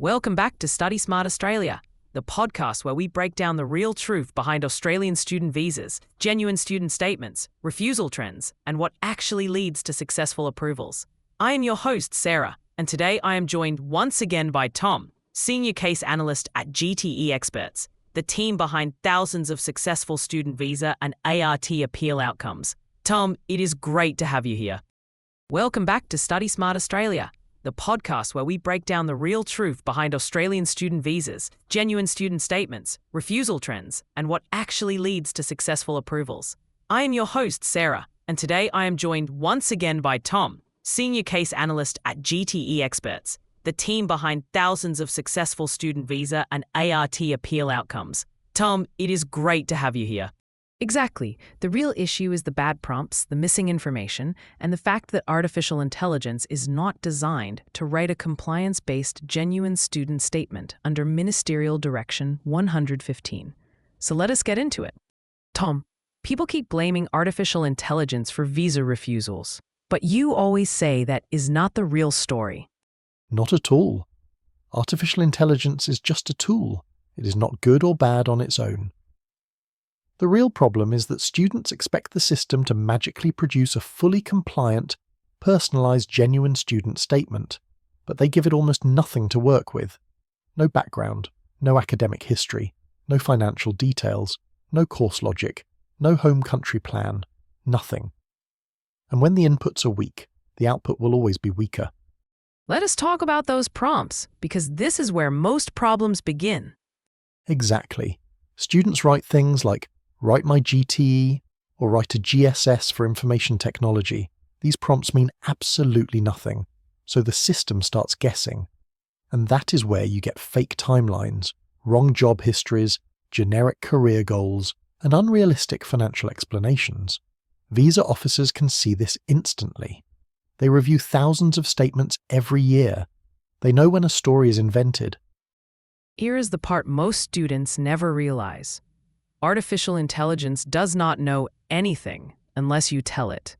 Welcome back to Study Smart Australia, the podcast where we break down the real truth behind Australian student visas, genuine student statements, refusal trends, and what actually leads to successful approvals. I am your host, Sarah, and today I am joined once again by Tom, Senior Case Analyst at 𝐺𝐸, the team behind thousands of successful student visa and ART appeal outcomes. Tom, it is great to have you here. Welcome back to Study Smart Australia, the podcast where we break down the real truth behind Australian student visas, genuine student statements, refusal trends, and what actually leads to successful approvals. I am your host, Sarah, and today I am joined once again by Tom, Senior Case Analyst at 𝐺𝐸, the team behind thousands of successful student visa and ART appeal outcomes. Tom, it is great to have you here. Exactly. The real issue is the bad prompts, the missing information, and the fact that artificial intelligence is not designed to write a compliance-based genuine student statement under Ministerial Direction 115. So let us get into it. Tom, people keep blaming artificial intelligence for visa refusals, but you always say that is not the real story. Not at all. Artificial intelligence is just a tool. It is not good or bad on its own. The real problem is that students expect the system to magically produce a fully compliant, personalised genuine student statement, but they give it almost nothing to work with. No background, no academic history, no financial details, no course logic, no home country plan, nothing. And when the inputs are weak, the output will always be weaker. Let us talk about those prompts, because this is where most problems begin. Exactly. Students write things like, write my GTE, or write a GSS for information technology. These prompts mean absolutely nothing, so the system starts guessing. And that is where you get fake timelines, wrong job histories, generic career goals, and unrealistic financial explanations. Visa officers can see this instantly. They review thousands of statements every year. They know when a story is invented. Here is the part most students never realize. Artificial intelligence does not know anything unless you tell it.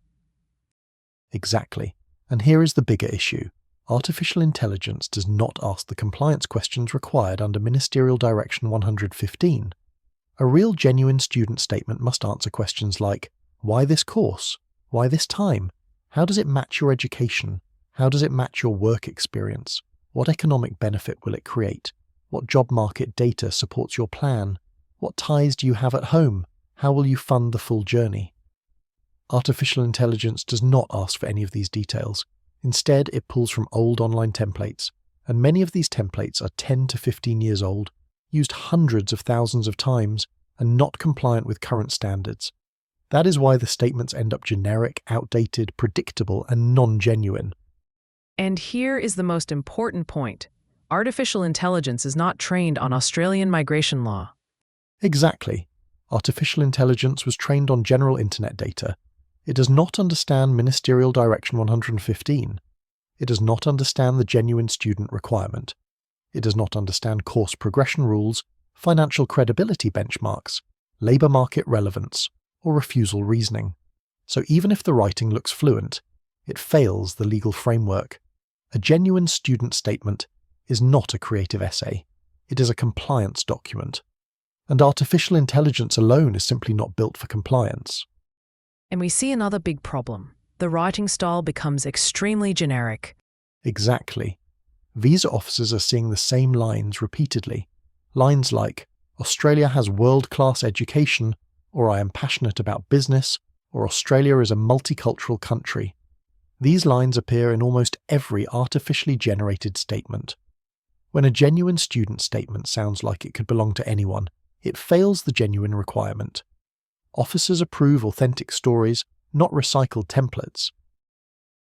Exactly. And here is the bigger issue. Artificial intelligence does not ask the compliance questions required under Ministerial Direction 115. A real genuine student statement must answer questions like, why this course? Why this time? How does it match your education? How does it match your work experience? What economic benefit will it create? What job market data supports your plan? What ties do you have at home? How will you fund the full journey? Artificial intelligence does not ask for any of these details. Instead, it pulls from old online templates, and many of these templates are 10 to 15 years old, used hundreds of thousands of times, and not compliant with current standards. That is why the statements end up generic, outdated, predictable, and non-genuine. And here is the most important point. Artificial intelligence is not trained on Australian migration law. Exactly. Artificial intelligence was trained on general internet data. It does not understand Ministerial Direction 115. It does not understand the genuine student requirement. It does not understand course progression rules, financial credibility benchmarks, labour market relevance, or refusal reasoning. So even if the writing looks fluent, it fails the legal framework. A genuine student statement is not a creative essay. It is a compliance document. And artificial intelligence alone is simply not built for compliance. And we see another big problem. The writing style becomes extremely generic. Exactly. Visa officers are seeing the same lines repeatedly. Lines like, Australia has world-class education, or I am passionate about business, or Australia is a multicultural country. These lines appear in almost every artificially generated statement. When a genuine student statement sounds like it could belong to anyone, it fails the genuine requirement. Officers approve authentic stories, not recycled templates.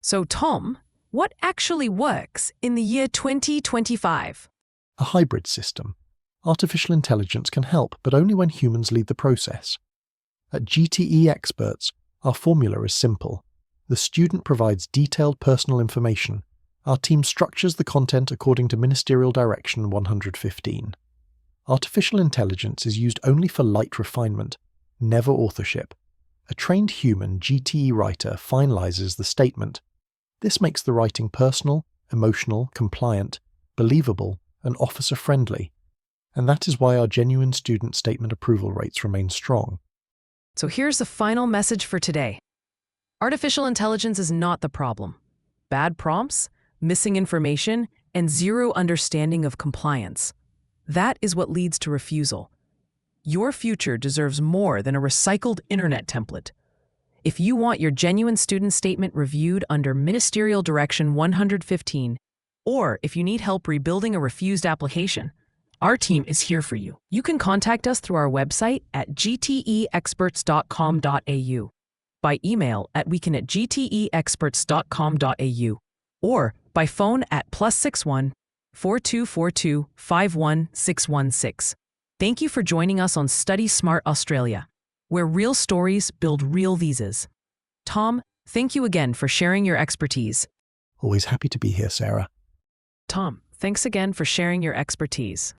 So Tom, what actually works in the year 2025? A hybrid system. Artificial intelligence can help, but only when humans lead the process. At 𝐺𝐸, our formula is simple. The student provides detailed personal information. Our team structures the content according to Ministerial Direction 115. Artificial intelligence is used only for light refinement, never authorship. A trained human GTE writer finalizes the statement. This makes the writing personal, emotional, compliant, believable, and officer-friendly, and that is why our genuine student statement approval rates remain strong. So here's the final message for today. Artificial intelligence is not the problem. Bad prompts, missing information, and zero understanding of compliance. That is what leads to refusal. Your future deserves more than a recycled internet template. If you want your genuine student statement reviewed under Ministerial Direction 115, or if you need help rebuilding a refused application, our team is here for you. You can contact us through our website at gteexperts.com.au, by email at wecan@gteexperts.com.au, or by phone at +61 4242 51616. Thank you for joining us on Study Smart Australia, where real stories build real visas. Tom, thank you again for sharing your expertise. Always happy to be here, Sarah. Tom, thanks again for sharing your expertise.